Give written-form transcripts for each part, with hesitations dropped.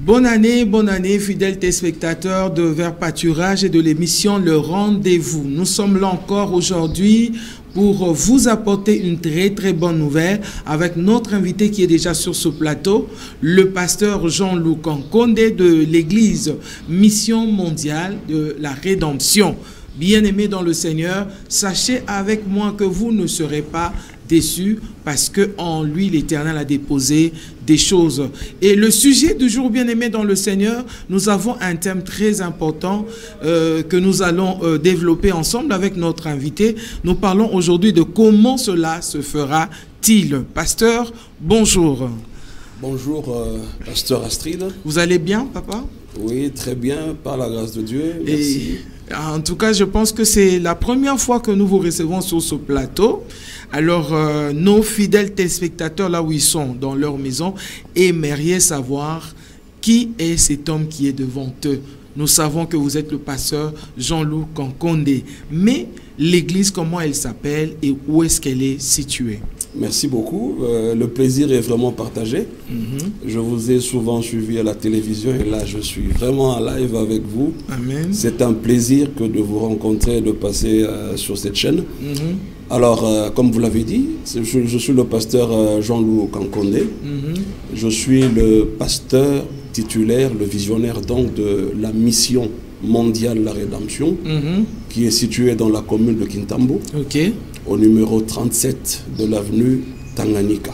Bonne année, fidèles téléspectateurs de Vert Pâturage et de l'émission Le Rendez-vous. Nous sommes là encore aujourd'hui pour vous apporter une très bonne nouvelle avec notre invité qui est déjà sur ce plateau, le pasteur Jean-Luc Nkonde de l'église Mission Mondiale de la Rédemption. Bien-aimés dans le Seigneur, sachez avec moi que vous ne serez pas déçus parce que en lui l'Éternel a déposé des choses. Et le sujet du jour, bien-aimés dans le Seigneur, nous avons un thème très important que nous allons développer ensemble avec notre invité. Nous parlons aujourd'hui de comment cela se fera-t-il. Pasteur, bonjour. Bonjour, pasteur Astrid. Vous allez bien, papa? Oui, très bien, par la grâce de Dieu. Merci. Et, en tout cas, je pense que c'est la première fois que nous vous recevons sur ce plateau. Alors, nos fidèles téléspectateurs, là où ils sont, dans leur maison, aimeraient savoir qui est cet homme qui est devant eux. Nous savons que vous êtes le pasteur Jean-Luc Nkonde. Mais l'église, comment elle s'appelle et où est-ce qu'elle est située? Merci beaucoup. Le plaisir est vraiment partagé. Je vous ai souvent suivi à la télévision et là, je suis vraiment en live avec vous. Amen. C'est un plaisir que de vous rencontrer et de passer sur cette chaîne. Alors, comme vous l'avez dit, je suis le pasteur Jean-Luc Nkonde. Je suis le pasteur titulaire, le visionnaire donc de la mission mondiale La Rédemption, qui est située dans la commune de Kintambo, au numéro 37 de l'avenue Tanganyika.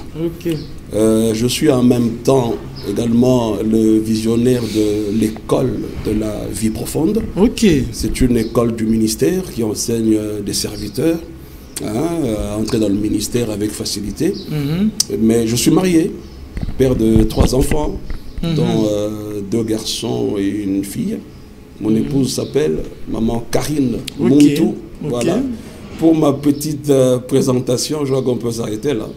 Je suis en même temps également le visionnaire de l'école de la vie profonde. C'est une école du ministère qui enseigne des serviteurs à entrer dans le ministère avec facilité. Mais je suis marié, père de 3 enfants, dont 2 garçons et une fille. Mon épouse s'appelle maman Karine Muntu. Voilà. Pour ma petite présentation, je crois qu'on peut s'arrêter là.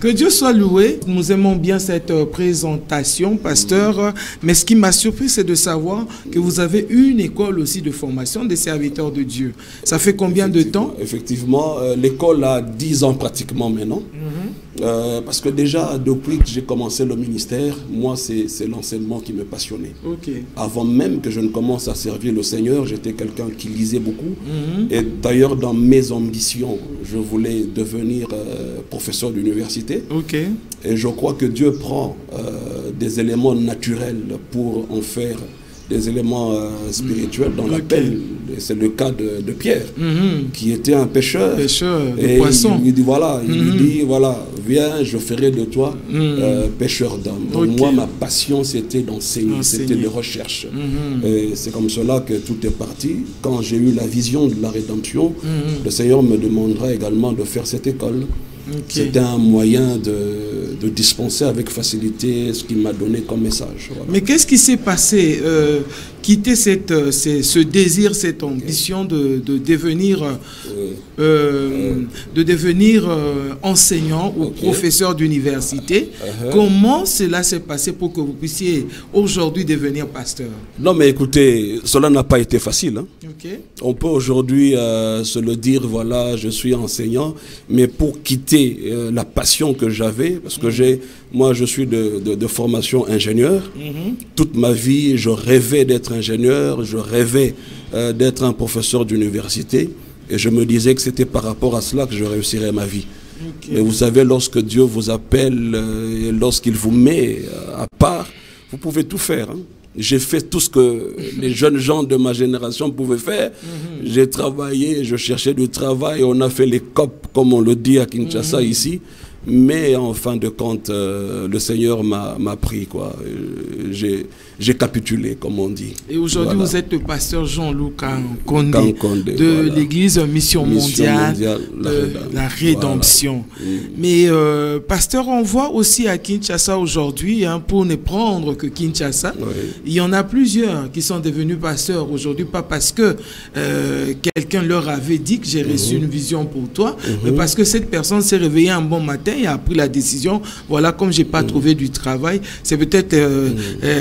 Que Dieu soit loué. Nous aimons bien cette présentation, pasteur. Mais ce qui m'a surpris, c'est de savoir que vous avez une école aussi de formation des serviteurs de Dieu. Ça fait combien de temps? Effectivement, l'école a 10 ans pratiquement maintenant. Parce que déjà, depuis que j'ai commencé le ministère, moi, c'est l'enseignement qui me passionnait. Avant même que je ne commence à servir le Seigneur, j'étais quelqu'un qui lisait beaucoup. Et d'ailleurs, dans mes ambitions, je voulais devenir professeur d'université. Et je crois que Dieu prend des éléments naturels pour en faire des éléments spirituels dans l'appel. C'est le cas de Pierre, qui était un pêcheur. De poissons. Il lui dit, voilà, viens, je ferai de toi pêcheur d'hommes. Donc moi, ma passion, c'était d'enseigner, c'était de recherche. Et c'est comme cela que tout est parti. Quand j'ai eu la vision de la rédemption, le Seigneur me demandera également de faire cette école. C'était un moyen de dispenser avec facilité ce qu'il m'a donné comme message. Mais qu'est-ce qui s'est passé? Quitter ce désir, cette ambition de devenir enseignant ou professeur d'université. Comment cela s'est passé pour que vous puissiez aujourd'hui devenir pasteur? Non, mais écoutez, cela n'a pas été facile. On peut aujourd'hui se le dire, voilà, je suis enseignant, mais pour quitter la passion que j'avais, parce que moi je suis de formation ingénieur, toute ma vie je rêvais d'être ingénieur, je rêvais d'être un professeur d'université et je me disais que c'était par rapport à cela que je réussirais ma vie. Mais vous savez, lorsque Dieu vous appelle, lorsqu'il vous met à part, vous pouvez tout faire. J'ai fait tout ce que les jeunes gens de ma génération pouvaient faire. J'ai travaillé, je cherchais du travail, on a fait les COP, comme on le dit à Kinshasa ici. Mais en fin de compte, le Seigneur m'a pris, quoi. J'ai capitulé, comme on dit. Et aujourd'hui, vous êtes le pasteur Jean-Luc Nkonde de l'église Mission Mondiale de la Rédemption. Mais pasteur, on voit aussi à Kinshasa aujourd'hui, pour ne prendre que Kinshasa, il y en a plusieurs qui sont devenus pasteurs aujourd'hui, pas parce que quelqu'un leur avait dit que j'ai reçu une vision pour toi, mais parce que cette personne s'est réveillée un bon matin et a pris la décision, voilà, comme j'ai pas trouvé du travail, c'est peut-être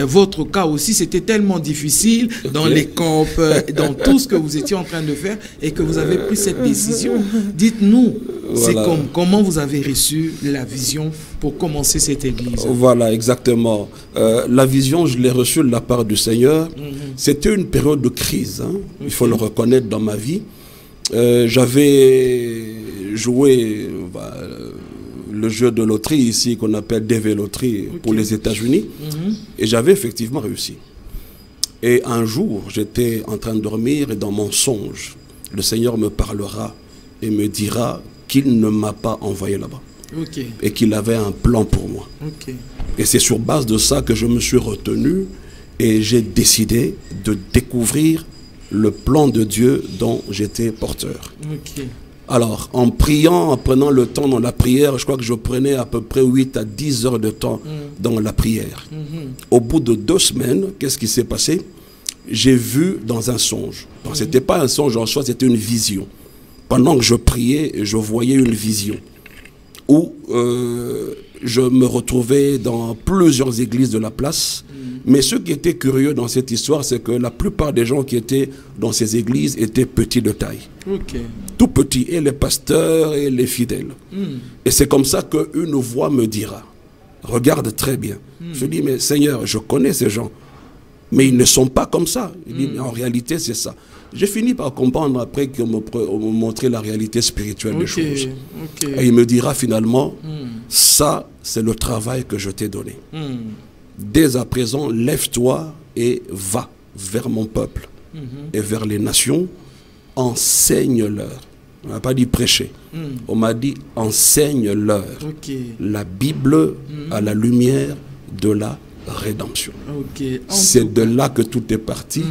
votre cas aussi, c'était tellement difficile dans les campes, dans tout ce que vous étiez en train de faire et que vous avez pris cette décision. Dites-nous, voilà. Comment vous avez reçu la vision pour commencer cette église? Voilà, exactement. La vision, je l'ai reçue de la part du Seigneur. C'était une période de crise, hein. Il faut le reconnaître dans ma vie. J'avais joué le jeu de loterie ici qu'on appelle DV Loterie pour les États-Unis et j'avais effectivement réussi. Et un jour, j'étais en train de dormir et dans mon songe, le Seigneur me parlera et me dira qu'il ne m'a pas envoyé là-bas et qu'il avait un plan pour moi. Et c'est sur base de ça que je me suis retenu et j'ai décidé de découvrir le plan de Dieu dont j'étais porteur. Alors, en priant, en prenant le temps dans la prière, je crois que je prenais à peu près 8 à 10 heures de temps dans la prière. Au bout de 2 semaines, qu'est-ce qui s'est passé? J'ai vu dans un songe. Ce n'était pas un songe en soi, c'était une vision. Pendant que je priais, je voyais une vision où je me retrouvais dans plusieurs églises de la place. Mais ce qui était curieux dans cette histoire, c'est que la plupart des gens qui étaient dans ces églises étaient petits de taille. Tout petits, et les pasteurs et les fidèles. Et c'est comme ça qu'une voix me dira, regarde très bien. Je dis, mais Seigneur, je connais ces gens, mais ils ne sont pas comme ça. Il dit, mais en réalité, c'est ça. J'ai fini par comprendre après qu'on me montrait la réalité spirituelle des choses. Et il me dira finalement, ça, c'est le travail que je t'ai donné. Dès à présent, lève-toi et va vers mon peuple et vers les nations, enseigne-leur. On n'a pas dit prêcher, on m'a dit enseigne-leur la Bible à la lumière de la rédemption. C'est de là que tout est parti.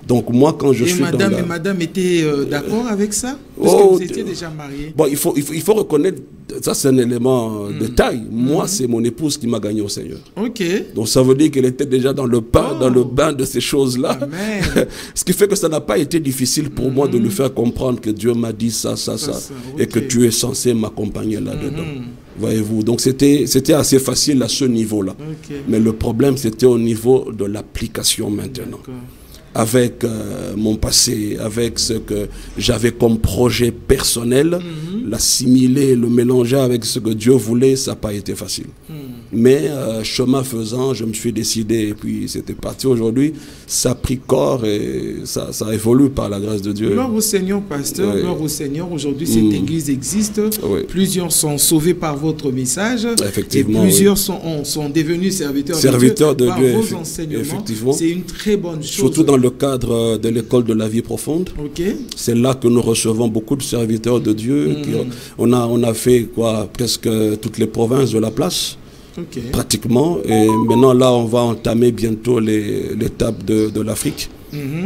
Donc moi, quand je suis madame, dans la... Et madame était d'accord avec ça? Parce que vous étiez déjà mariés. Bon, il faut reconnaître, ça c'est un élément de taille. Moi, c'est mon épouse qui m'a gagné au Seigneur. Donc ça veut dire qu'elle était déjà dans le bain de ces choses-là. Ce qui fait que ça n'a pas été difficile pour moi de lui faire comprendre que Dieu m'a dit ça. Et que tu es censé m'accompagner là-dedans. Voyez-vous, donc c'était assez facile à ce niveau-là. Mais le problème, c'était au niveau de l'application maintenant. Avec mon passé, avec ce que j'avais comme projet personnel, l'assimiler, le mélanger avec ce que Dieu voulait, ça n'a pas été facile. Mais chemin faisant, je me suis décidé, et puis c'était parti aujourd'hui, ça a pris corps et ça évolue par la grâce de Dieu. Gloire au Seigneur, pasteur, gloire au Seigneur. Aujourd'hui, cette église existe. Plusieurs sont sauvés par votre message. Effectivement, et plusieurs sont devenus serviteurs de Dieu par vos enseignements. C'est une très bonne chose. Surtout dans le cadre de l'école de la vie profonde. C'est là que nous recevons beaucoup de serviteurs de Dieu. On a fait presque toutes les provinces de la place. Pratiquement. Et maintenant, là, on va entamer bientôt l'étape de l'Afrique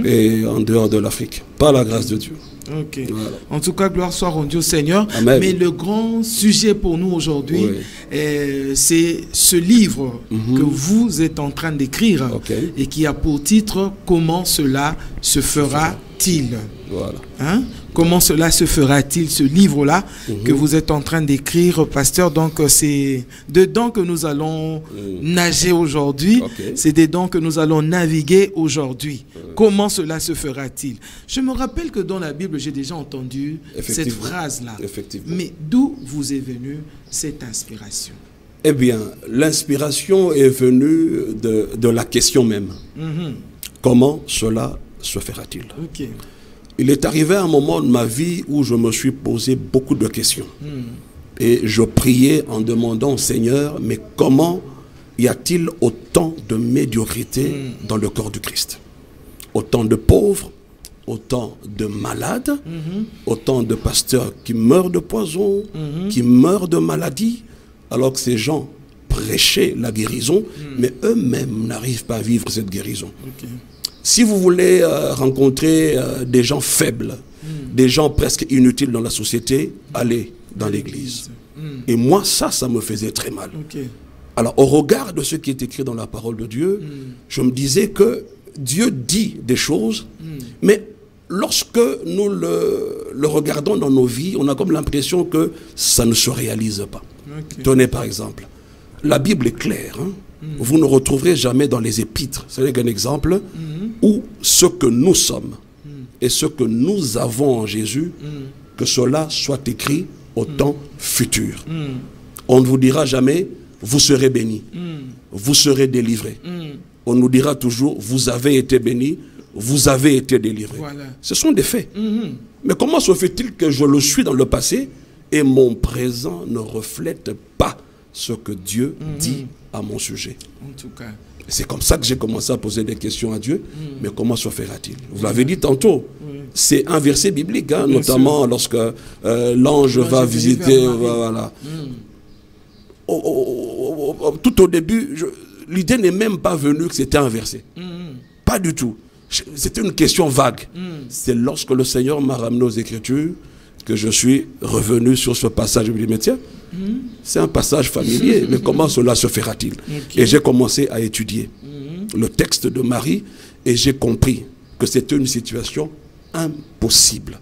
et en dehors de l'Afrique, par la grâce de Dieu. Voilà. En tout cas, gloire soit rendue au Seigneur. Amen. Mais le grand sujet pour nous aujourd'hui, c'est ce livre que vous êtes en train d'écrire et qui a pour titre « Comment cela se fera-t-il » Hein? Comment cela se fera-t-il, ce livre-là que vous êtes en train d'écrire, pasteur? Donc, c'est dedans que nous allons nager aujourd'hui. C'est dedans que nous allons naviguer aujourd'hui. Comment cela se fera-t-il? Je me rappelle que dans la Bible, j'ai déjà entendu cette phrase-là. Mais d'où vous est venue cette inspiration? Eh bien, l'inspiration est venue de la question même. Comment cela se fera-t-il? Il est arrivé un moment de ma vie où je me suis posé beaucoup de questions. Et je priais en demandant au Seigneur, mais comment y a-t-il autant de médiocrité dans le corps du Christ? Autant de pauvres, autant de malades, autant de pasteurs qui meurent de poison, qui meurent de maladies, alors que ces gens prêchaient la guérison, mais eux-mêmes n'arrivent pas à vivre cette guérison. Si vous voulez rencontrer des gens faibles, des gens presque inutiles dans la société, allez dans l'église. Et moi, ça me faisait très mal. Alors, au regard de ce qui est écrit dans la parole de Dieu, je me disais que Dieu dit des choses, mais lorsque nous le regardons dans nos vies, on a comme l'impression que ça ne se réalise pas. Tenez par exemple, la Bible est claire. vous ne retrouverez jamais dans les épîtres. C'est un exemple où ce que nous sommes et ce que nous avons en Jésus, que cela soit écrit au temps futur. On ne vous dira jamais, vous serez bénis, vous serez délivrés. On nous dira toujours, vous avez été bénis, vous avez été délivrés. Voilà. Ce sont des faits. Mais comment se fait-il que je le suis dans le passé et mon présent ne reflète pas ce que Dieu dit à mon sujet? En tout cas. C'est comme ça que j'ai commencé à poser des questions à Dieu. Mais comment se fera-t-il? Vous l'avez dit tantôt. C'est un verset biblique, hein, notamment lorsque l'ange va visiter. Voilà. Tout au début, l'idée n'est même pas venue que c'était un verset. Pas du tout. C'était une question vague. C'est lorsque le Seigneur m'a ramené aux Écritures que je suis revenu sur ce passage. Je me dis, mais tiens, c'est un passage familier, mais comment cela se fera-t-il? Et j'ai commencé à étudier le texte de Marie et j'ai compris que c'était une situation impossible.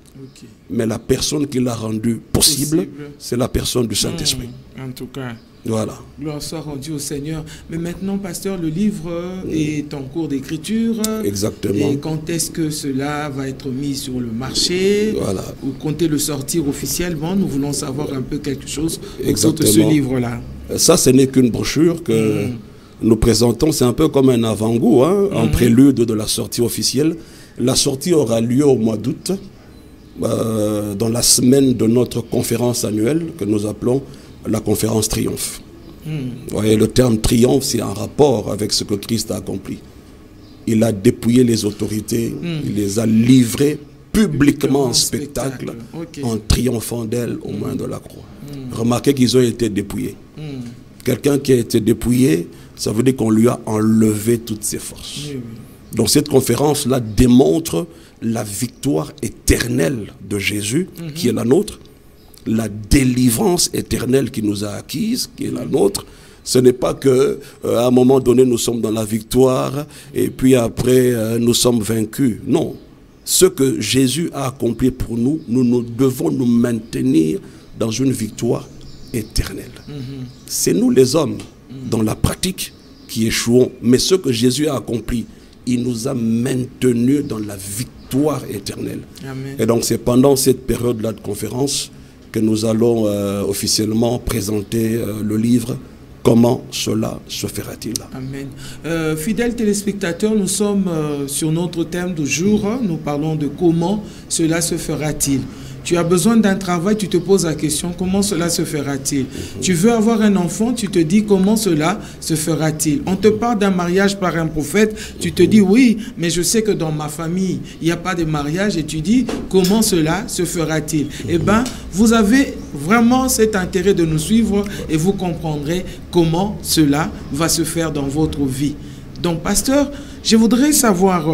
Mais la personne qui l'a rendu possible, c'est la personne du Saint-Esprit. En tout cas. Voilà. Gloire soit rendue au Seigneur. Mais maintenant, pasteur, le livre est en cours d'écriture. Exactement. Et quand est-ce que cela va être mis sur le marché? Voilà. Ou comptez le sortir officiellement? Nous voulons savoir un peu quelque chose autour de ce livre-là. Ça, ce n'est qu'une brochure que nous présentons. C'est un peu comme un avant-goût, hein, en prélude de la sortie officielle. La sortie aura lieu au mois d'août, dans la semaine de notre conférence annuelle que nous appelons la conférence Triomphe. Vous voyez, le terme triomphe, c'est en rapport avec ce que Christ a accompli. Il a dépouillé les autorités, il les a livrées publiquement en spectacle, en triomphant d'elles au moins de la croix. Remarquez qu'ils ont été dépouillés. Quelqu'un qui a été dépouillé, ça veut dire qu'on lui a enlevé toutes ses forces. Donc cette conférence-là démontre la victoire éternelle de Jésus, qui est la nôtre, la délivrance éternelle qui nous a acquise, qui est la nôtre. Ce n'est pas que à un moment donné nous sommes dans la victoire et puis après nous sommes vaincus. Non. Ce que Jésus a accompli pour nous, nous devons nous maintenir dans une victoire éternelle. C'est nous les hommes, dans la pratique, qui échouons. Mais ce que Jésus a accompli, il nous a maintenus dans la victoire éternelle. Amen. Et donc c'est pendant cette période-là de conférence que nous allons officiellement présenter le livre « Comment cela se fera-t-il » Amen. Fidèles téléspectateurs, nous sommes sur notre thème du jour. Nous parlons de comment cela se fera-t-il. Tu as besoin d'un travail, tu te poses la question, comment cela se fera-t-il? Tu veux avoir un enfant, tu te dis, comment cela se fera-t-il? On te parle d'un mariage par un prophète, tu te dis, oui, mais je sais que dans ma famille, il n'y a pas de mariage, et tu dis, comment cela se fera-t-il? Eh bien, vous avez vraiment cet intérêt de nous suivre et vous comprendrez comment cela va se faire dans votre vie. Donc, pasteur, je voudrais savoir,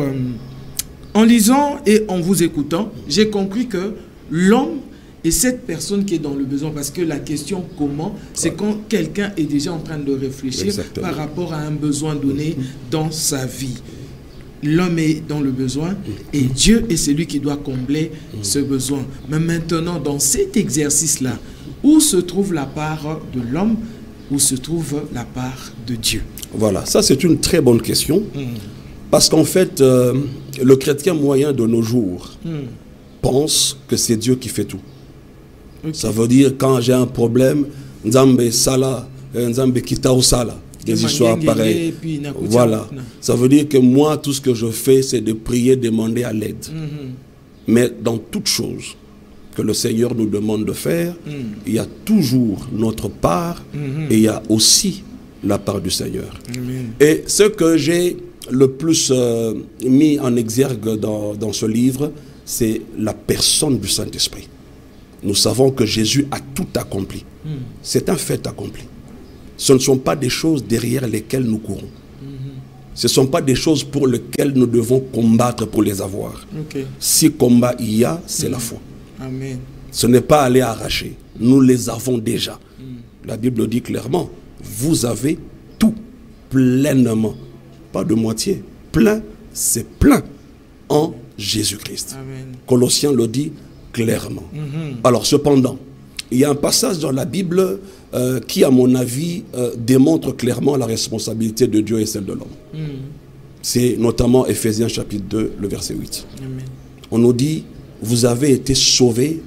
en lisant et en vous écoutant, j'ai compris que l'homme est cette personne qui est dans le besoin, parce que la question comment, c'est quand quelqu'un est déjà en train de réfléchir par rapport à un besoin donné dans sa vie. L'homme est dans le besoin et Dieu est celui qui doit combler ce besoin. Mais maintenant, dans cet exercice-là, où se trouve la part de l'homme, où se trouve la part de Dieu? Voilà, ça c'est une très bonne question, parce qu'en fait, le chrétien moyen de nos jours pense que c'est Dieu qui fait tout. Ça veut dire, quand j'ai un problème, Nzambe Sala, Nzambe Kitao Sala, des histoires pareilles. Voilà. Ça veut dire que moi, tout ce que je fais, c'est de prier, demander à l'aide. Mais dans toute chose que le Seigneur nous demande de faire, il y a toujours notre part et il y a aussi la part du Seigneur. Et ce que j'ai le plus mis en exergue dans ce livre, c'est la personne du Saint-Esprit. Nous savons que Jésus a tout accompli. C'est un fait accompli. Ce ne sont pas des choses derrière lesquelles nous courons. Ce ne sont pas des choses pour lesquelles nous devons combattre pour les avoir. Si combat il y a, c'est la foi. Amen. Ce n'est pas aller arracher. Nous les avons déjà. La Bible dit clairement, vous avez tout pleinement. Pas de moitié. Plein, c'est plein en Jésus-Christ. Colossiens le dit clairement. Alors cependant, il y a un passage dans la Bible qui, à mon avis, démontre clairement la responsabilité de Dieu et celle de l'homme. C'est notamment Éphésiens chapitre 2, le verset 8. Amen. On nous dit, vous avez été sauvés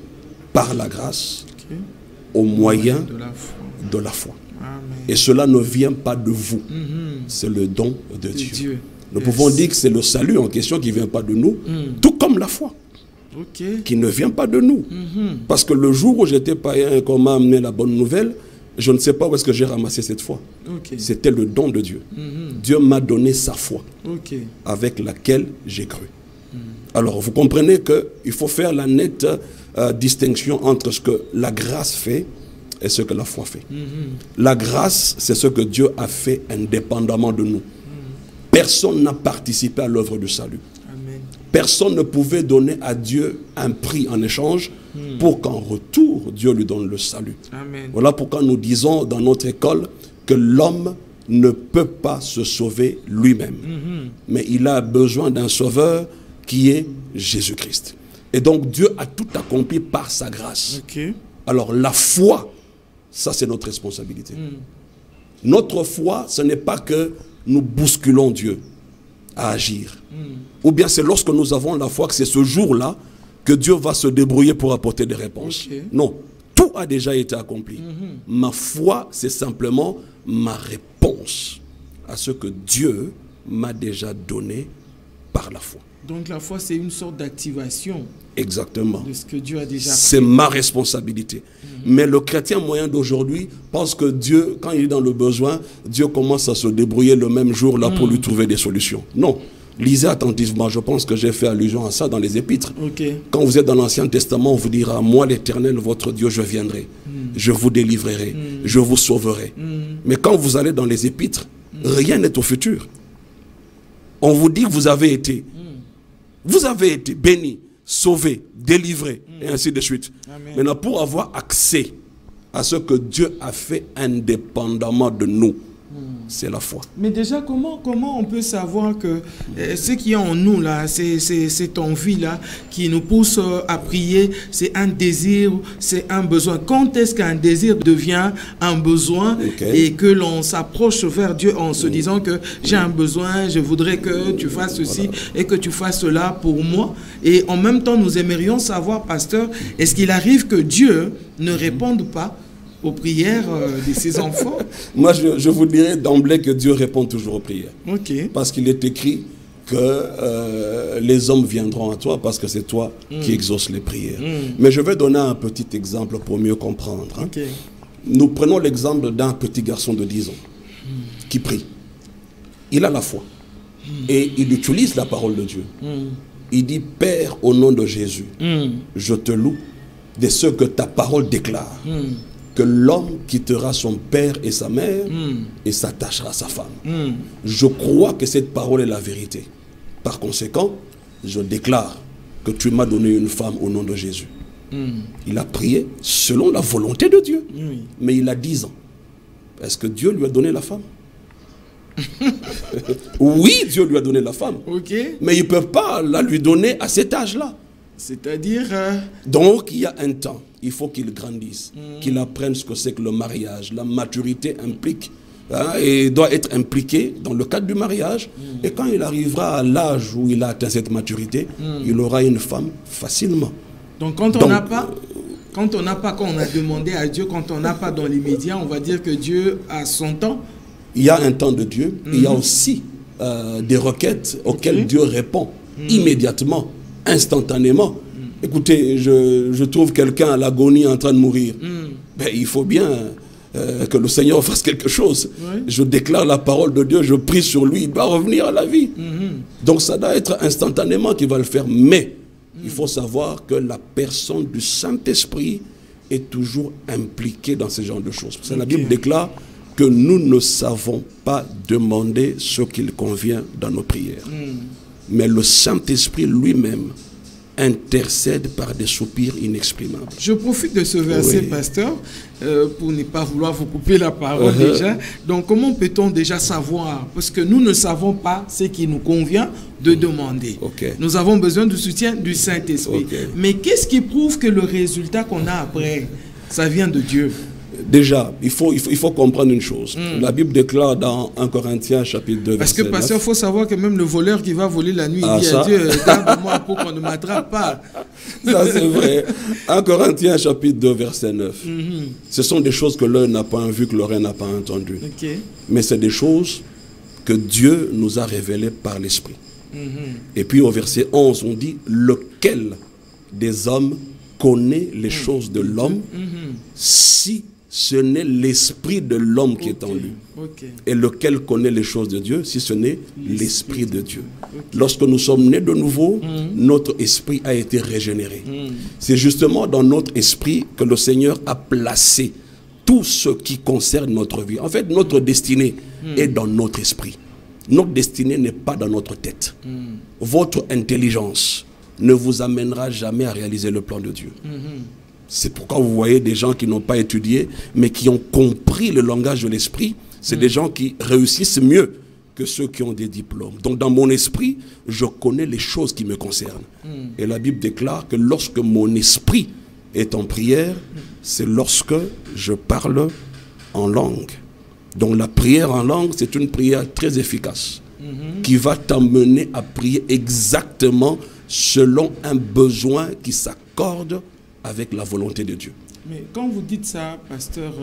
par la grâce au moyen de la foi. Amen. Et cela ne vient pas de vous. C'est le don de Dieu. Nous pouvons dire que c'est le salut en question qui ne vient pas de nous, tout comme la foi. Qui ne vient pas de nous. Parce que le jour où j'étais païen et qu'on m'a amené la bonne nouvelle, je ne sais pas où est-ce que j'ai ramassé cette foi. C'était le don de Dieu. Dieu m'a donné sa foi avec laquelle j'ai cru. Alors vous comprenez qu'il faut faire la nette distinction entre ce que la grâce fait et ce que la foi fait. La grâce, c'est ce que Dieu a fait indépendamment de nous. Personne n'a participé à l'œuvre du salut. Personne ne pouvait donner à Dieu un prix en échange pour qu'en retour, Dieu lui donne le salut. Amen. Voilà pourquoi nous disons dans notre école que l'homme ne peut pas se sauver lui-même. Mais il a besoin d'un sauveur qui est Jésus-Christ. Et donc Dieu a tout accompli par sa grâce. Alors la foi, ça c'est notre responsabilité. Notre foi, ce n'est pas que nous bousculons Dieu à agir. Ou bien c'est lorsque nous avons la foi que c'est ce jour-là que Dieu va se débrouiller pour apporter des réponses. Non, tout a déjà été accompli. Ma foi, c'est simplement ma réponse à ce que Dieu m'a déjà donné par la foi. Donc la foi, c'est une sorte d'activation. Exactement. De ce que Dieu a déjà fait. C'est ma responsabilité. Mais le chrétien moyen d'aujourd'hui pense que Dieu, quand il est dans le besoin, Dieu commence à se débrouiller le même jour là pour lui trouver des solutions. Non. Lisez attentivement. Je pense que j'ai fait allusion à ça dans les épîtres. Quand vous êtes dans l'Ancien Testament, on vous dira, moi l'Éternel, votre Dieu, je viendrai. Je vous délivrerai. Je vous sauverai. Mais quand vous allez dans les épîtres, rien n'est au futur. On vous dit que vous avez été béni, sauvé, délivré, et ainsi de suite. Amen. Maintenant, pour avoir accès à ce que Dieu a fait indépendamment de nous, c'est la foi. Mais déjà, comment on peut savoir que ce qui est en nous, là, cette envie-là, qui nous pousse à prier, c'est un désir, c'est un besoin. Quand est-ce qu'un désir devient un besoin et que l'on s'approche vers Dieu en se disant que j'ai un besoin, je voudrais que tu fasses ceci et que tu fasses cela pour moi. Et en même temps, nous aimerions savoir, pasteur, est-ce qu'il arrive que Dieu ne réponde pas aux prières de ses enfants? Moi, je vous dirais d'emblée que Dieu répond toujours aux prières. Parce qu'il est écrit que les hommes viendront à toi parce que c'est toi qui exauces les prières. Mais je vais donner un petit exemple pour mieux comprendre. Nous prenons l'exemple d'un petit garçon de 10 ans qui prie. Il a la foi. Et il utilise la parole de Dieu. Il dit, Père, au nom de Jésus, je te loue de ce que ta parole déclare. Que l'homme quittera son père et sa mère et s'attachera à sa femme. Je crois que cette parole est la vérité. Par conséquent, je déclare que tu m'as donné une femme au nom de Jésus. Il a prié selon la volonté de Dieu. Mais il a 10 ans. Est-ce que Dieu lui a donné la femme? Oui, Dieu lui a donné la femme. Mais il ne peut pas la lui donner à cet âge-là. C'est-à-dire... Donc, il y a un temps. Il faut qu'il grandisse, qu'il apprenne ce que c'est que le mariage. La maturité implique, et doit être impliqué dans le cadre du mariage. Et quand il arrivera à l'âge où il a atteint cette maturité, il aura une femme facilement. Donc quand on n'a pas, quand on a demandé à Dieu, quand on n'a pas dans les médias, on va dire que Dieu a son temps. Il y a un temps de Dieu. Il y a aussi des requêtes auxquelles Dieu répond immédiatement, instantanément. Écoutez, je trouve quelqu'un à l'agonie en train de mourir. Ben, il faut bien que le Seigneur fasse quelque chose. Je déclare la parole de Dieu, je prie sur lui, il doit revenir à la vie. Donc ça doit être instantanément qu'il va le faire. Mais il faut savoir que la personne du Saint-Esprit est toujours impliquée dans ce genre de choses. Parce que la Bible déclare que nous ne savons pas demander ce qu'il convient dans nos prières. Mais le Saint-Esprit lui-même intercède par des soupirs inexprimables. Je profite de ce verset, pasteur, pour ne pas vouloir vous couper la parole déjà. Donc, comment peut-on déjà savoir? Parce que nous ne savons pas ce qui nous convient de demander. Nous avons besoin du soutien du Saint-Esprit. Mais qu'est-ce qui prouve que le résultat qu'on a après Ça vient de Dieu. Déjà, il faut comprendre une chose. La Bible déclare dans 1 Corinthiens chapitre 2, Parce que, verset 9. pasteur, il faut savoir que même le voleur qui va voler la nuit, il dit ça? à Dieu, garde-moi pour qu'on ne m'attrape pas. Ça, c'est vrai. 1 Corinthiens chapitre 2, verset 9. Ce sont des choses que l'œil n'a pas vues, que l'oreille n'a pas entendues. Okay. Mais c'est des choses que Dieu nous a révélées par l'Esprit. Et puis au verset 11, on dit, lequel des hommes connaît les choses de l'homme si ce n'est l'esprit de l'homme qui est en lui. Et lequel connaît les choses de Dieu si ce n'est l'esprit de Dieu. Lorsque nous sommes nés de nouveau, notre esprit a été régénéré. C'est justement dans notre esprit que le Seigneur a placé tout ce qui concerne notre vie. En fait, notre destinée est dans notre esprit. Notre destinée n'est pas dans notre tête. Votre intelligence ne vous amènera jamais à réaliser le plan de Dieu. C'est pourquoi vous voyez des gens qui n'ont pas étudié, mais qui ont compris le langage de l'esprit. C'est des gens qui réussissent mieux que ceux qui ont des diplômes. Donc dans mon esprit, je connais les choses qui me concernent. Et la Bible déclare que lorsque mon esprit est en prière, c'est lorsque je parle en langue. Donc la prière en langue, c'est une prière très efficace qui va t'amener à prier exactement selon un besoin qui s'accorde avec la volonté de Dieu. Mais quand vous dites ça, pasteur,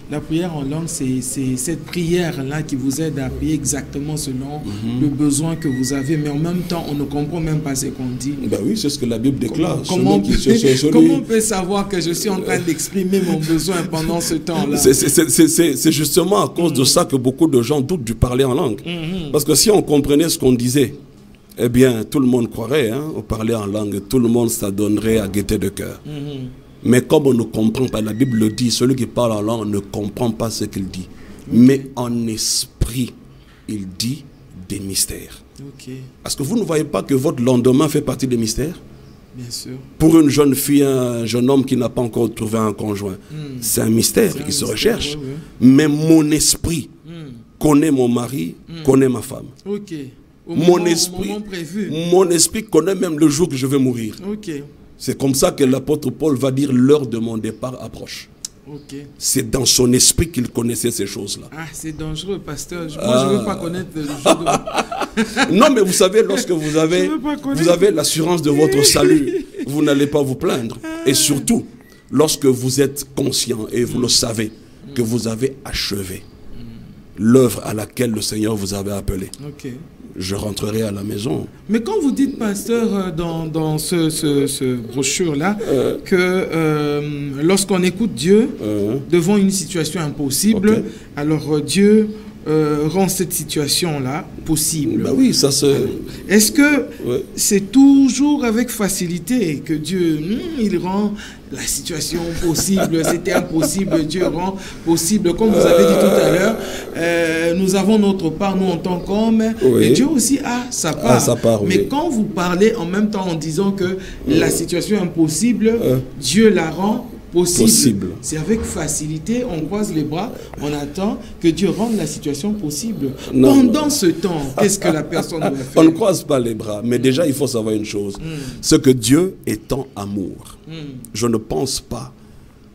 la prière en langue, c'est cette prière-là qui vous aide à prier exactement selon le besoin que vous avez. Mais en même temps, on ne comprend même pas ce qu'on dit. Ben oui, c'est ce que la Bible déclare. Comment on peut savoir que je suis en train d'exprimer mon besoin pendant ce temps-là? C'est justement à cause de ça que beaucoup de gens doutent du parler en langue. Parce que si on comprenait ce qu'on disait, eh bien, tout le monde croirait, au parler en langue, tout le monde s'adonnerait à gaieté de cœur. Mais comme on ne comprend pas, la Bible le dit, celui qui parle en langue ne comprend pas ce qu'il dit. Mais en esprit, il dit des mystères. Est-ce que vous ne voyez pas que votre lendemain fait partie des mystères? Bien sûr. Pour une jeune fille, un jeune homme qui n'a pas encore trouvé un conjoint, c'est un mystère qui se recherche. Mais mon esprit connaît mon mari, connaît ma femme. Mon esprit connaît même le jour que je vais mourir. C'est comme ça que l'apôtre Paul va dire l'heure de mon départ approche. C'est dans son esprit qu'il connaissait ces choses-là. Ah, c'est dangereux, pasteur. Moi, je ne veux pas connaître le jour de... Non, mais vous savez, lorsque vous avez l'assurance de votre salut, vous n'allez pas vous plaindre. Et surtout, lorsque vous êtes conscient et vous le savez, que vous avez achevé l'œuvre à laquelle le Seigneur vous avait appelé. Je rentrerai à la maison. Mais quand vous dites, pasteur, dans ce brochure-là, que lorsqu'on écoute Dieu devant une situation impossible, alors Dieu rend cette situation-là possible. Ben oui, ça se... Est-ce que c'est toujours avec facilité que Dieu, il rend la situation possible? C'était impossible, Dieu rend possible. Comme vous avez dit tout à l'heure, nous avons notre part, nous en tant qu'hommes, et Dieu aussi a sa part. Mais quand vous parlez en même temps en disant que la situation impossible, Dieu la rend possible. C'est avec facilité, on croise les bras, on attend que Dieu rende la situation possible. Pendant ce temps, qu'est-ce que la personne doit faire? On ne croise pas les bras, mais déjà il faut savoir une chose, c'est que Dieu étant amour, je ne pense pas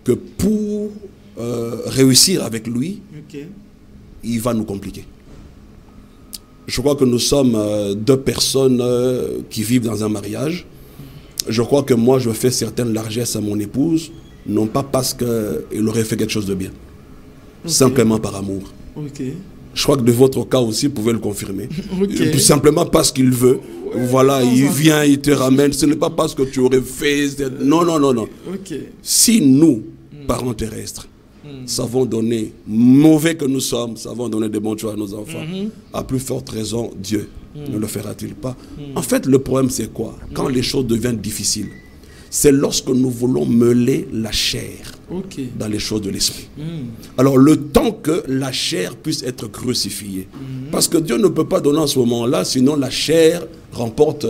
que pour réussir avec lui, il va nous compliquer. Je crois que nous sommes deux personnes qui vivent dans un mariage. Je crois que moi je fais certaines largesses à mon épouse, non pas parce qu'il aurait fait quelque chose de bien, simplement par amour. Je crois que de votre cas aussi, vous pouvez le confirmer. Simplement parce qu'il veut. Voilà, il vient, il te ramène. Ce n'est pas parce que tu aurais fait... Non, non, non, non. Si nous, parents terrestres, savons donner, mauvais que nous sommes, savons donner des bons choix à nos enfants, à plus forte raison, Dieu ne le fera-t-il pas? En fait, le problème, c'est quoi? Quand les choses deviennent difficiles, c'est lorsque nous voulons mêler la chair dans les choses de l'esprit. Alors, le temps que la chair puisse être crucifiée. Parce que Dieu ne peut pas donner en ce moment-là, sinon la chair remporte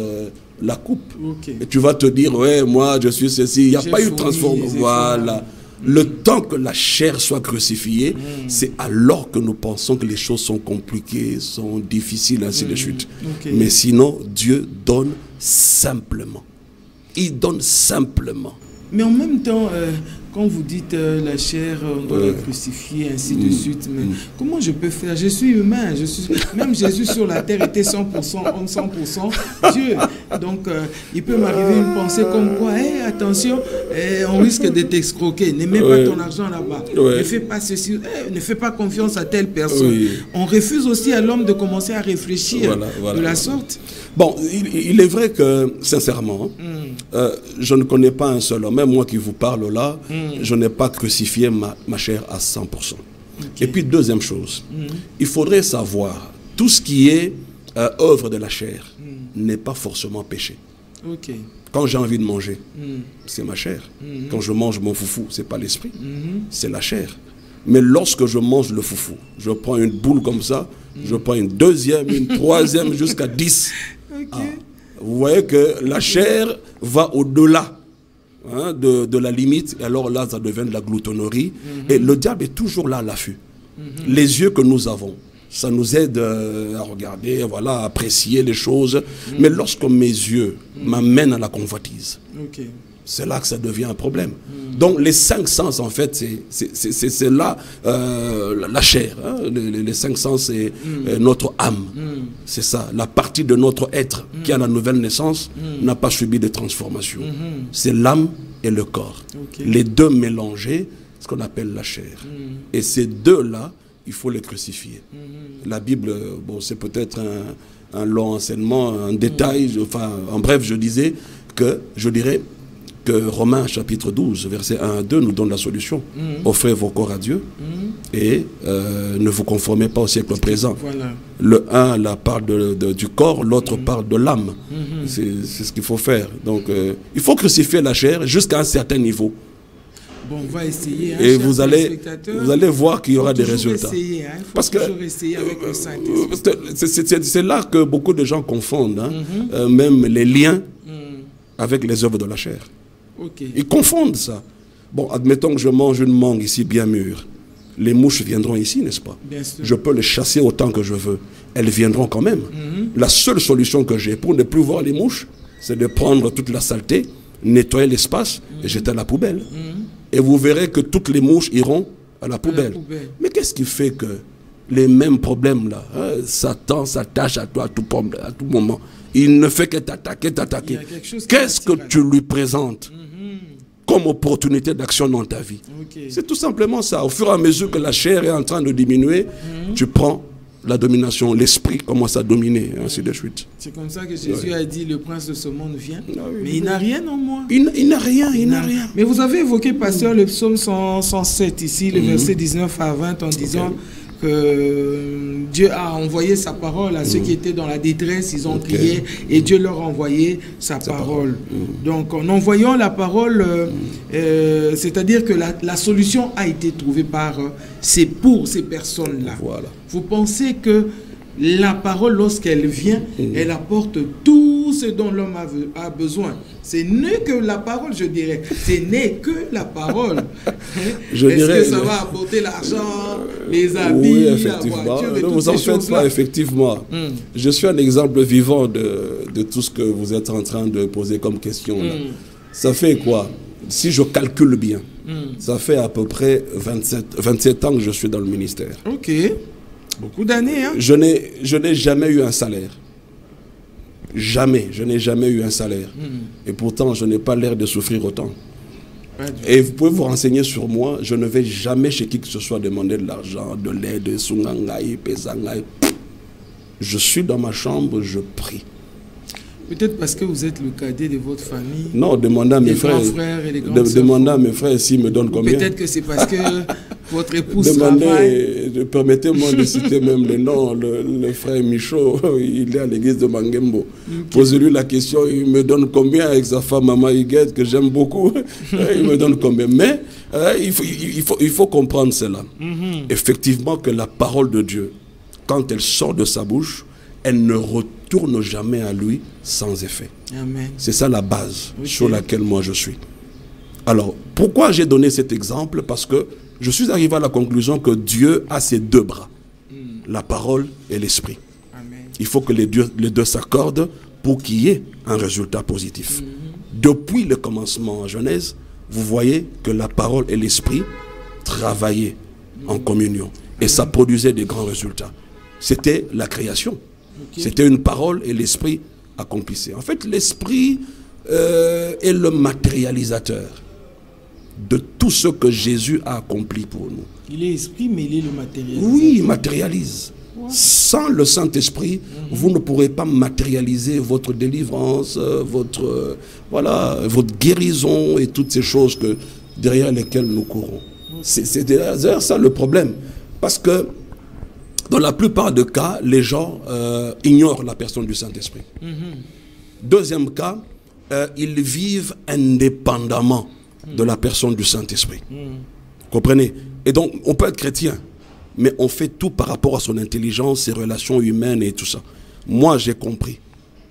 la coupe. Et tu vas te dire, ouais, moi, je suis ceci. Il n'y a pas eu de transformation. Voilà. Le temps que la chair soit crucifiée, c'est alors que nous pensons que les choses sont compliquées, sont difficiles, ainsi de suite. Mais sinon, Dieu donne simplement. Il donne simplement. Mais en même temps, quand vous dites la chair, on doit la crucifier, ainsi de suite, mais comment je peux faire? Je suis humain, même Jésus sur la terre était 100% homme, 100% Dieu. Donc, il peut m'arriver une pensée comme quoi, hey, attention, on risque de t'escroquer, ne mets pas ton argent là-bas, ne fais pas ceci, ne fais pas confiance à telle personne. On refuse aussi à l'homme de commencer à réfléchir de la sorte. Bon, il est vrai que, sincèrement, je ne connais pas un seul homme, même moi qui vous parle là, je n'ai pas crucifié ma chair à 100%. Et puis, deuxième chose, il faudrait savoir, tout ce qui est œuvre de la chair n'est pas forcément péché. Quand j'ai envie de manger, c'est ma chair. Quand je mange mon foufou, c'est pas l'esprit, c'est la chair. Mais lorsque je mange le foufou, je prends une boule comme ça, je prends une deuxième, une troisième, jusqu'à 10. Vous voyez que la chair va au-delà de la limite, et alors là, ça devient de la gloutonnerie. Et le diable est toujours là à l'affût. Les yeux que nous avons, ça nous aide à regarder, voilà, à apprécier les choses. Mais lorsque mes yeux m'amènent à la convoitise, c'est là que ça devient un problème. Donc les 5 sens, en fait, c'est là la chair. Les 5 sens, c'est notre âme. C'est ça. La partie de notre être qui a la nouvelle naissance n'a pas subi de transformation. C'est l'âme et le corps. Les deux mélangés, ce qu'on appelle la chair. Et ces deux-là, il faut les crucifier. La Bible, bon, c'est peut-être un long enseignement, un détail. Enfin, en bref, je dirais que Romains chapitre 12, versets 1 à 2 nous donne la solution. Offrez vos corps à Dieu et ne vous conformez pas au siècle présent. Le un là, parle du corps, l'autre parle de l'âme. C'est ce qu'il faut faire. Donc, il faut crucifier la chair jusqu'à un certain niveau. Bon, on va essayer. Et vous allez voir qu'il y aura des résultats. Essayer, hein. Parce que essayer avec le Saint-Esprit. C'est là que beaucoup de gens confondent, même les liens avec les œuvres de la chair. Ils confondent ça. Bon, admettons que je mange une mangue ici bien mûre. Les mouches viendront ici, n'est-ce pas? Je peux les chasser autant que je veux. Elles viendront quand même. La seule solution que j'ai pour ne plus voir les mouches, c'est de prendre toute la saleté, nettoyer l'espace et jeter à la poubelle. Et vous verrez que toutes les mouches iront à la poubelle. Mais qu'est-ce qui fait que les mêmes problèmes là, Satan s'attache à toi à tout moment. Il ne fait que t'attaquer. Qu'est-ce que tu lui présentes comme opportunité d'action dans ta vie? C'est tout simplement ça. Au fur et à mesure que la chair est en train de diminuer, tu prends la domination, l'esprit commence à dominer, ainsi de suite. C'est comme ça que Jésus a dit, le prince de ce monde vient, mais il n'a rien en moi. Il n'a rien. Mais vous avez évoqué, pasteur, le psaume 107 ici, le verset 19 à 20, en disant que Dieu a envoyé sa parole à ceux qui étaient dans la détresse, ils ont crié et Dieu leur a envoyé sa parole. Donc en envoyant la parole, c'est-à-dire que la solution a été trouvée pour ces personnes-là. Vous pensez que la parole, lorsqu'elle vient, elle apporte tout ce dont l'homme a besoin. Ce n'est que la parole, je dirais. Ce n'est que la parole. Est-ce que ça va apporter l'argent, les habits, la voiture et toutes vous en ces faites pas, effectivement. Je suis un exemple vivant de tout ce que vous êtes en train de poser comme question. Là. Ça fait quoi? Si je calcule bien, ça fait à peu près 27 ans que je suis dans le ministère. Ok. Beaucoup d'années, hein? Je n'ai jamais eu un salaire. Jamais. Je n'ai jamais eu un salaire. Et pourtant, je n'ai pas l'air de souffrir autant. Et vous pouvez vous renseigner sur moi. Je ne vais jamais chez qui que ce soit demander de l'argent, de l'aide, de sungangaï, pesangaï. Je suis dans ma chambre, je prie. Peut-être parce que vous êtes le cadet de votre famille. Non, demandez à mes frères. Demandez à mes frères s'ils me donnent combien. Peut-être que c'est parce que votre épouse travaille. Permettez-moi de citer même le nom. Le frère Michaud, il est à l'église de Mangembo. Posez-lui la question, il me donne combien avec sa femme Mama Higuette, que j'aime beaucoup. Il me donne combien. Mais il faut comprendre cela. Effectivement que la parole de Dieu, quand elle sort de sa bouche, elle ne retourne jamais à lui sans effet. C'est ça la base sur laquelle moi je suis. Alors, pourquoi j'ai donné cet exemple? Parce que je suis arrivé à la conclusion que Dieu a ses deux bras, la parole et l'esprit. Il faut que les deux s'accordent pour qu'il y ait un résultat positif. Depuis le commencement en Genèse, vous voyez que la parole et l'esprit travaillaient en communion. Et ça produisait des grands résultats. C'était la création. C'était une parole et l'esprit accomplissaient. En fait, l'esprit est le matérialisateur de tout ce que Jésus a accompli pour nous. Il est esprit, mais il est le matérialisateur. Oui, il matérialise. Sans le Saint-Esprit, vous ne pourrez pas matérialiser votre délivrance, votre guérison et toutes ces choses derrière lesquelles nous courons. C'est d'ailleurs ça le problème. Parce que dans la plupart des cas, les gens ignorent la personne du Saint-Esprit. Deuxième cas, ils vivent indépendamment de la personne du Saint-Esprit. Comprenez? Et donc, on peut être chrétien, mais on fait tout par rapport à son intelligence, ses relations humaines et tout ça. Moi, j'ai compris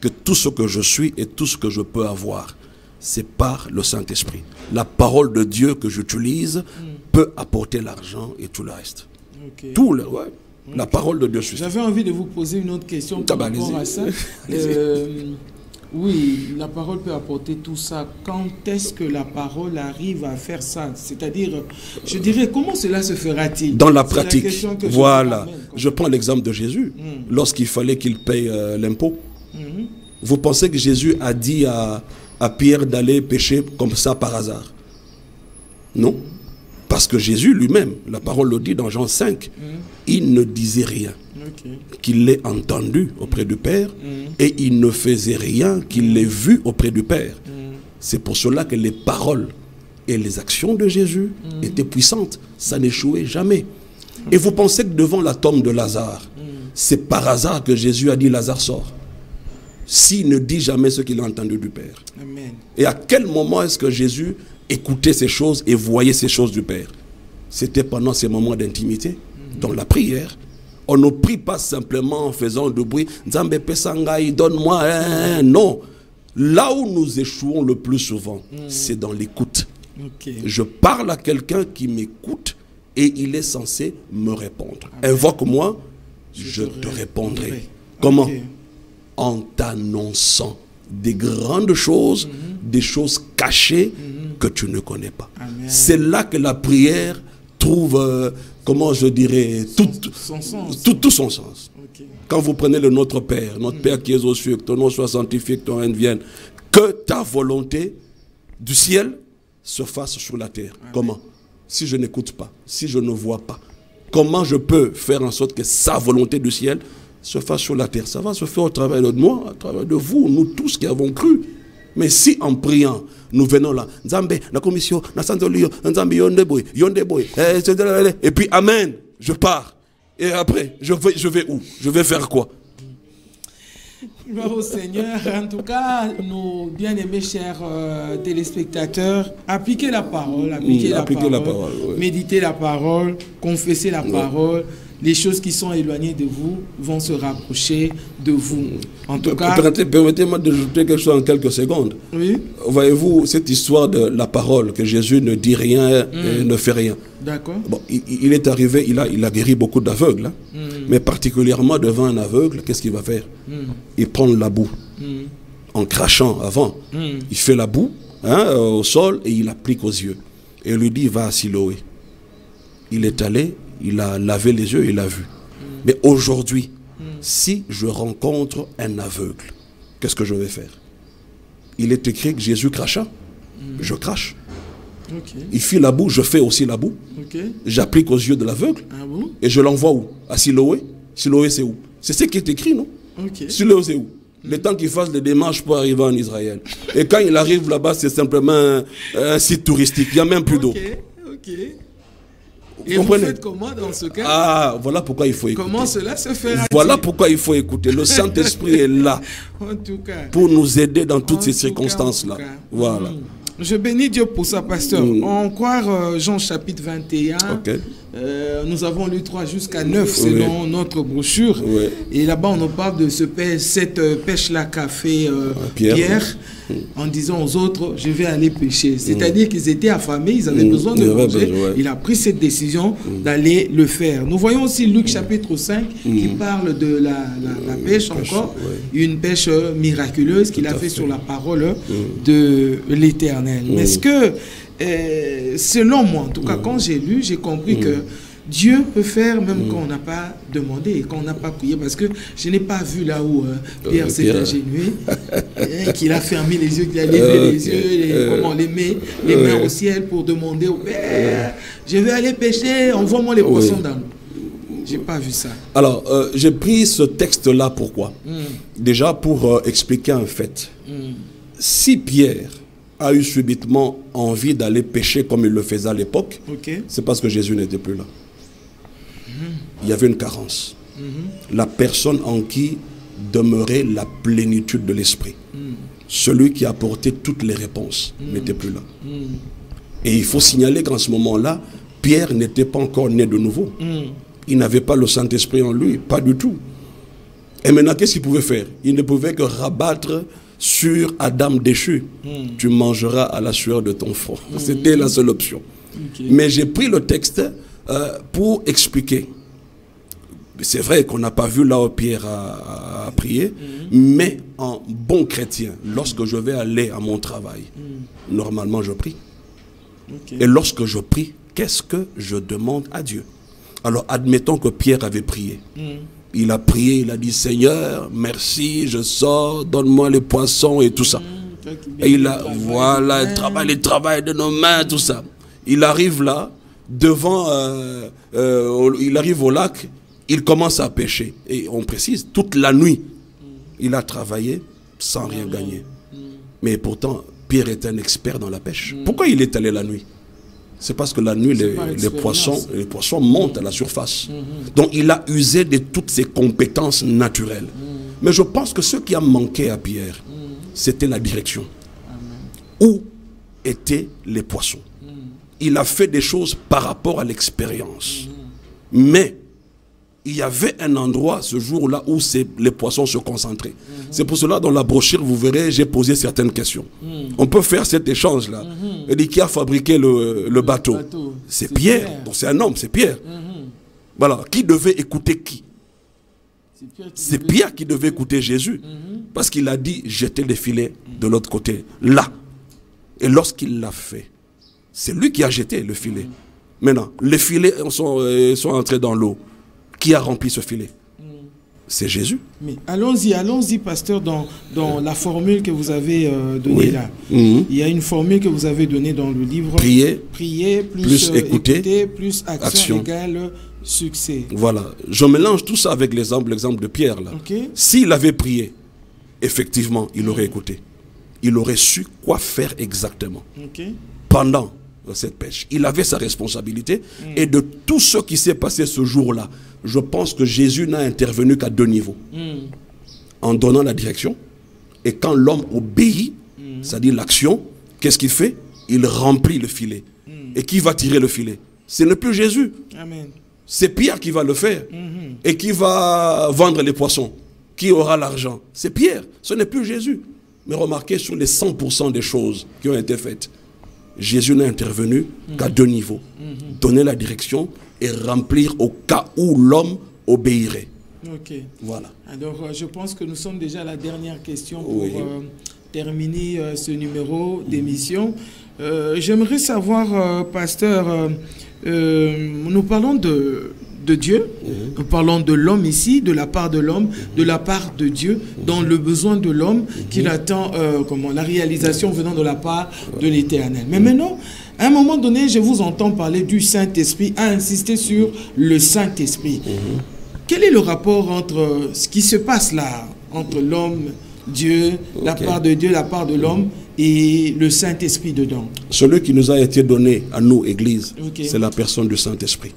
que tout ce que je suis et tout ce que je peux avoir, c'est par le Saint-Esprit. La parole de Dieu que j'utilise peut apporter l'argent et tout le reste. Tout le reste. La parole de Dieu suffit. J'avais envie de vous poser une autre question par rapport à ça. Oui, la parole peut apporter tout ça. Quand est-ce que la parole arrive à faire ça? C'est-à-dire, je dirais, comment cela se fera-t-il? Dans la pratique. Voilà. Je prends l'exemple de Jésus. Lorsqu'il fallait qu'il paye l'impôt. Vous pensez que Jésus a dit à Pierre d'aller pêcher comme ça par hasard? Non. Parce que Jésus lui-même, la parole le dit dans Jean 5, il ne disait rien qu'il l'ait entendu auprès du Père et il ne faisait rien qu'il l'ait vu auprès du Père. C'est pour cela que les paroles et les actions de Jésus étaient puissantes. Ça n'échouait jamais. Et vous pensez que devant la tombe de Lazare, c'est par hasard que Jésus a dit Lazare sort, s'il ne dit jamais ce qu'il a entendu du Père. Amen. Et à quel moment est-ce que Jésus écoutait ces choses et voyait ces choses du Père? C'était pendant ces moments d'intimité, dans la prière. On ne prie pas simplement en faisant du bruit. Nzambe Pesangai, donne-moi. Non. Là où nous échouons le plus souvent, c'est dans l'écoute. Je parle à quelqu'un qui m'écoute et il est censé me répondre. Invoque-moi, je te répondrai. Comment? En t'annonçant des grandes choses, des choses cachées que tu ne connais pas. C'est là que la prière trouve, comment je dirais, tout son sens. Quand vous prenez le Notre Père, notre Père qui es aux cieux, que ton nom soit sanctifié, que ton règne vienne, que ta volonté du ciel se fasse sur la terre. Comment? Si je n'écoute pas, si je ne vois pas, comment je peux faire en sorte que sa volonté du ciel se fasse sur la terre? Ça va se faire au travers de moi, au travers de vous, nous tous qui avons cru. Mais si en priant, nous venons là, Nzambe, la commission, Nzambe, et puis Amen, je pars. Et après, je vais où? Je vais faire quoi? Gloire au Seigneur. En tout cas, nos bien-aimés chers téléspectateurs, appliquez la parole, méditez la parole, confessez la parole. Les choses qui sont éloignées de vous vont se rapprocher de vous. En tout cas... Permettez-moi d'ajouter quelque chose en quelques secondes. Oui. Voyez-vous, cette histoire de la parole, que Jésus ne dit rien et ne fait rien. D'accord. Bon, il est arrivé, il a guéri beaucoup d'aveugles. Hein. Mais particulièrement devant un aveugle, qu'est-ce qu'il va faire? Il prend la boue. En crachant avant. Il fait la boue au sol et il applique aux yeux. Et il lui dit, va à Siloé. Il est allé, il a lavé les yeux, il a vu. Mais aujourd'hui, si je rencontre un aveugle, qu'est-ce que je vais faire? Il est écrit que Jésus cracha. Je crache. Il fit la boue, je fais aussi la boue. J'applique aux yeux de l'aveugle. Et je l'envoie où? À Siloé. Siloé, c'est où? C'est ce qui est écrit, non? Siloé, c'est où? Le temps qu'il fasse les démarches pour arriver en Israël. Et quand il arrive là-bas, c'est simplement un site touristique. Il n'y a même plus d'eau. Et vous faites comment dans ce cas? Ah, voilà pourquoi il faut écouter. Comment cela se fera? Voilà pourquoi il faut écouter. Le Saint-Esprit est là en tout cas, pour nous aider dans toutes ces circonstances-là. Voilà. Je bénis Dieu pour ça, pasteur. On croit Jean chapitre 21. Nous avons lu 3 jusqu'à 9 selon notre brochure. Et là-bas, on nous parle de cette pêche-là qu'a fait Pierre en disant aux autres, je vais aller pêcher. C'est-à-dire qu'ils étaient affamés, ils avaient besoin de manger. Il a pris cette décision d'aller le faire. Nous voyons aussi Luc chapitre 5 qui parle de la pêche encore. Une pêche miraculeuse qu'il a fait sur la parole de l'Éternel. Mais est-ce que selon moi, en tout cas, quand j'ai lu, j'ai compris que Dieu peut faire même quand on n'a pas demandé et quand on n'a pas prié, parce que je n'ai pas vu là où Pierre s'est ingénué, qu'il a fermé les yeux, qu'il a levé les yeux, comment les mains au ciel pour demander au Père, je vais aller pêcher, envoie-moi les poissons dans l'eau. J'ai pas vu ça. Alors, j'ai pris ce texte-là, pourquoi? Déjà pour expliquer un fait. Si Pierre a eu subitement envie d'aller pêcher comme il le faisait à l'époque, c'est parce que Jésus n'était plus là. Il y avait une carence. La personne en qui demeurait la plénitude de l'esprit. Celui qui apportait toutes les réponses n'était plus là. Et il faut signaler qu'en ce moment-là, Pierre n'était pas encore né de nouveau. Il n'avait pas le Saint-Esprit en lui, pas du tout. Et maintenant, qu'est-ce qu'il pouvait faire? Il ne pouvait que rabattre sur Adam déchu. Tu mangeras à la sueur de ton front. C'était la seule option. Mais j'ai pris le texte pour expliquer. C'est vrai qu'on n'a pas vu là où Pierre a prié, mais en bon chrétien, lorsque je vais aller à mon travail, normalement je prie. Et lorsque je prie, qu'est-ce que je demande à Dieu? Alors admettons que Pierre avait prié. Il a prié, il a dit Seigneur, merci, je sors, donne-moi les poissons et tout ça. Et il a, voilà, le travail de nos mains, tout ça. Il arrive là, devant, il arrive au lac, il commence à pêcher. Et on précise, toute la nuit, il a travaillé sans rien gagner. Mais pourtant, Pierre est un expert dans la pêche. Pourquoi il est allé la nuit? C'est parce que la nuit, les poissons montent à la surface. Donc, il a usé de toutes ses compétences naturelles. Mais je pense que ce qui a manqué à Pierre, c'était la direction. Où étaient les poissons? Il a fait des choses par rapport à l'expérience. Mais il y avait un endroit ce jour-là où les poissons se concentraient. C'est pour cela, dans la brochure, vous verrez, j'ai posé certaines questions. On peut faire cet échange-là. Il dit qui a fabriqué le bateau? C'est Pierre. Donc c'est un homme, c'est Pierre. Voilà. Qui devait écouter qui? C'est Pierre qui devait écouter Jésus. Parce qu'il a dit, jetez les filets de l'autre côté, là. Et lorsqu'il l'a fait, c'est lui qui a jeté le filet. Maintenant, les filets sont entrés dans l'eau. Qui a rempli ce filet? C'est Jésus. Mais allons-y, pasteur, dans la formule que vous avez donnée là. Il y a une formule que vous avez donnée dans le livre. Prier plus écouter, plus action égale succès. Voilà. Je mélange tout ça avec l'exemple de Pierre là. S'il avait prié, effectivement, il aurait écouté. Il aurait su quoi faire exactement. Pendant cette pêche. Il avait sa responsabilité. Et de tout ce qui s'est passé ce jour-là, je pense que Jésus n'a intervenu qu'à deux niveaux. En donnant la direction. Et quand l'homme obéit, c'est-à-dire l'action, qu'est-ce qu'il fait? Il remplit le filet. Et qui va tirer le filet? Ce n'est plus Jésus. C'est Pierre qui va le faire. Et qui va vendre les poissons. Qui aura l'argent? C'est Pierre. Ce n'est plus Jésus. Mais remarquez sur les 100% des choses qui ont été faites. Jésus n'a intervenu qu'à deux niveaux. Donner la direction et remplir au cas où l'homme obéirait. Voilà. Alors, je pense que nous sommes déjà à la dernière question pour terminer ce numéro d'émission. J'aimerais savoir, pasteur, nous parlons de Dieu, nous parlons de l'homme ici, de la part de l'homme, de la part de Dieu, dans le besoin de l'homme qu'il attend, la réalisation venant de la part de l'Éternel. Mais maintenant, à un moment donné, je vous entends parler du Saint-Esprit, à insister sur le Saint-Esprit. Quel est le rapport entre ce qui se passe là, entre l'homme, Dieu, la part de Dieu, la part de l'homme, et le Saint-Esprit dedans? Celui qui nous a été donné à nous, Église, c'est la personne du Saint-Esprit.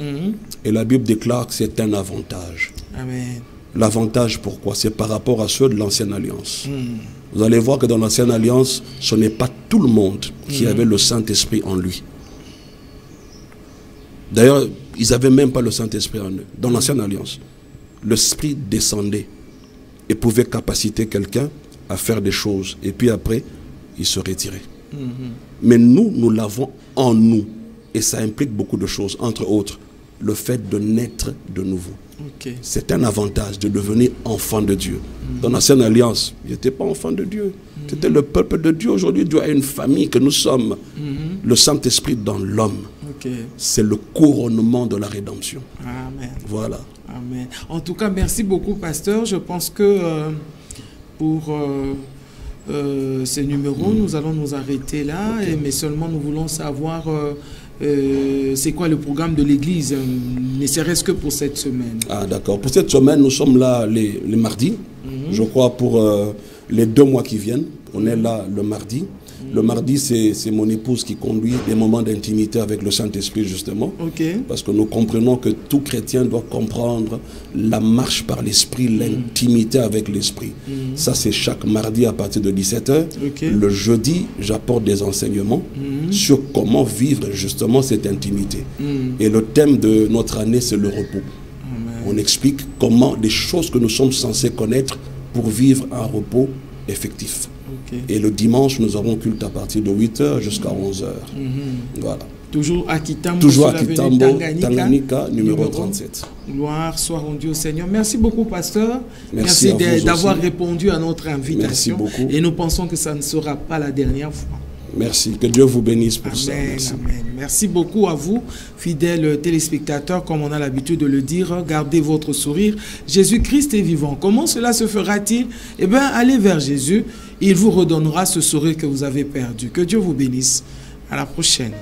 Et la Bible déclare que c'est un avantage. L'avantage, pourquoi? C'est par rapport à ceux de l'Ancienne Alliance. Vous allez voir que dans l'Ancienne Alliance, ce n'est pas tout le monde qui avait le Saint-Esprit en lui. D'ailleurs, ils n'avaient même pas le Saint-Esprit en eux. Dans l'Ancienne Alliance, l'Esprit descendait et pouvait capaciter quelqu'un à faire des choses. Et puis après, il se retirait. Mais nous l'avons en nous. Et ça implique beaucoup de choses, entre autres le fait de naître de nouveau. Okay. C'est un avantage de devenir enfant de Dieu. Dans l'ancienne alliance, il n'était pas enfant de Dieu. C'était le peuple de Dieu. Aujourd'hui, Dieu a une famille que nous sommes. Le Saint-Esprit dans l'homme. Okay. C'est le couronnement de la rédemption. Amen. Voilà. Amen. En tout cas, merci beaucoup, pasteur. Je pense que pour ces numéros, nous allons nous arrêter là. Okay. Mais seulement, nous voulons savoir c'est quoi le programme de l'église, ne serait-ce que pour cette semaine. Ah, d'accord. Pour cette semaine, nous sommes là les mardis. Je crois pour les 2 mois qui viennent. On est là le mardi. Le mardi, c'est mon épouse qui conduit des moments d'intimité avec le Saint-Esprit, justement. Okay. Parce que nous comprenons que tout chrétien doit comprendre la marche par l'Esprit, l'intimité avec l'Esprit. Ça, c'est chaque mardi à partir de 17 h. Okay. Le jeudi, j'apporte des enseignements sur comment vivre justement cette intimité. Et le thème de notre année, c'est le repos. Amen. On explique comment des choses que nous sommes censés connaître pour vivre un repos effectif. Okay. Et le dimanche, nous aurons culte à partir de 8 h jusqu'à 11 h. Voilà. Toujours à Kitambo, toujours à Kitambo, Tanganyika, numéro 37. Gloire soit rendue au Seigneur. Merci beaucoup, pasteur. Merci d'avoir répondu à notre invitation. Merci beaucoup. Et nous pensons que ça ne sera pas la dernière fois. Merci. Que Dieu vous bénisse pour ça. Merci. Amen. Merci beaucoup à vous, fidèles téléspectateurs. Comme on a l'habitude de le dire, gardez votre sourire. Jésus-Christ est vivant. Comment cela se fera-t-il? Eh bien, allez vers Jésus. Il vous redonnera ce sourire que vous avez perdu. Que Dieu vous bénisse. À la prochaine.